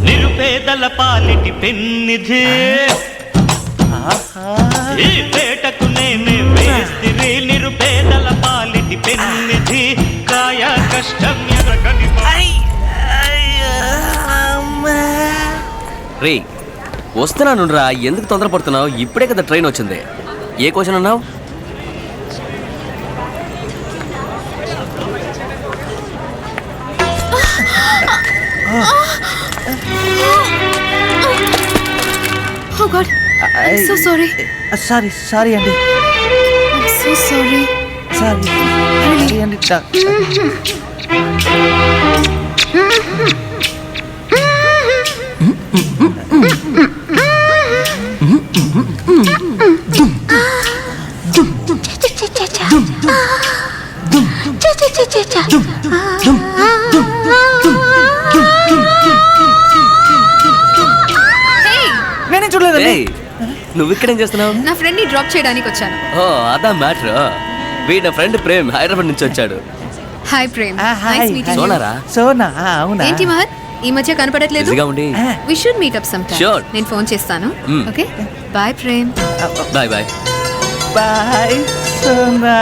నిరుపేదల పాలిటి పెన్నిధి ఈ పేటకు నేనే వేస్తిరి నిరుపేదల పాలిటి పెన్నిధి కాయ కష్టం ఎరగని రే వస్తున్నాను రా, ఎందుకు తొందరపడుతున్నావు? ఇప్పుడే కదా ట్రైన్ వచ్చింది. ఏ క్వశ్చన్ అన్నావు? Oh God, I'm so sorry. Sorry అండి. I'm so sorry. సారీ అండి. నేనే చూడలేదండి. నువ్వు ఇక్కడేం చేస్తున్నావు? నా ఫ్రెండ్ ని డ్రాప్ చేయడానికి వచ్చాను. ఓ అదా మ్యాటర్. వీడి నా ఫ్రెండ్ ప్రేమ్ హైదరాబాద్ నుంచి వచ్చాడు. హాయ్ ప్రేమ్. Nice meeting. సోనారా? సోనా అవునా? ఏంటి మహత్ ఈ మధ్య కనపడట్లేదు? బిజీగా ఉండి. We should meet up some time. Sure. నేను ఫోన్ చేస్తాను. Okay bye Prem. Bye bye. Bye Sona.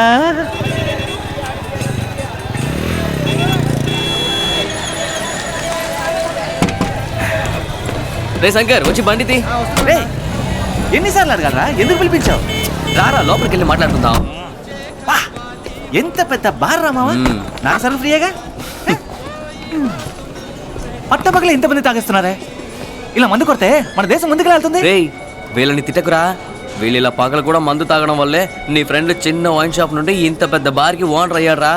రే శంకర్ వచ్చి బండితి. ఎన్నిసార్లు అడగాలరా? ఎందుకు పిలిపించావు? రారా లోపలికి వెళ్ళి మాట్లాడుకుందాం. ఎంత పెద్ద బార్ రామావా. నా సర్వ్ ఫ్రీయేగా. పట్టపగల ఇంతమంది తాగేస్తున్నారే. ఇలా మందు కొడితే మన దేశం ముందుకు వెళ్తుంది. రే వీళ్ళని తిట్టకురా. వీళ్ళు ఇలా పగలు కూడా మందు తాగడం వల్లే నీ ఫ్రెండ్ చిన్న వైన్ షాప్ నుండి ఇంత పెద్ద బార్కి ఓనర్ అయ్యాడ్రా.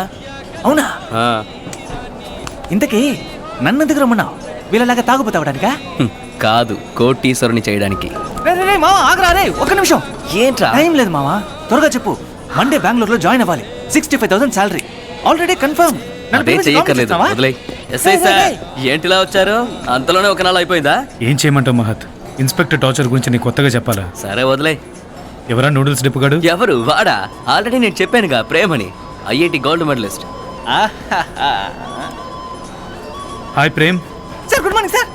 అవునా? ఇంతకీ నన్ను ఎందుకు రమ్మన్నావు? వీళ్ళలాగా తాగుపోతావడానికా? కాదు, కోటీశ్వరుని చేయడానికి. మావా ఆగరా రే, ఒక్క నిమిషం. ఏంట్రా? టైం లేదు మావా, త్వరగా చెప్పు. మండే బెంగళూరులో జాయిన్ అవ్వాలి. 65,000 శాలరీ ఆల్రెడీ కన్ఫర్మ్. అదే చెయ్యక్కర్లేదు, వదిలేయ్. ఎస్ఐ సార్ ఏంటిలా వచ్చారు? అంతలోనే ఒక నెల అయిపోయిందా? ఏం చేయమంటావు మహత్? ఇన్స్పెక్టర్ టార్చర్ గురించి నీకు కొత్తగా చెప్పాలా? సరే వదిలే. ఎవరా నూడిల్స్ డిప్పుగాడు? ఎవరు? వాడా? ఆల్రెడీ నేను చెప్పానుగా, ప్రేమని, IIT gold medalist. Hi Prem. Sir good morning sir.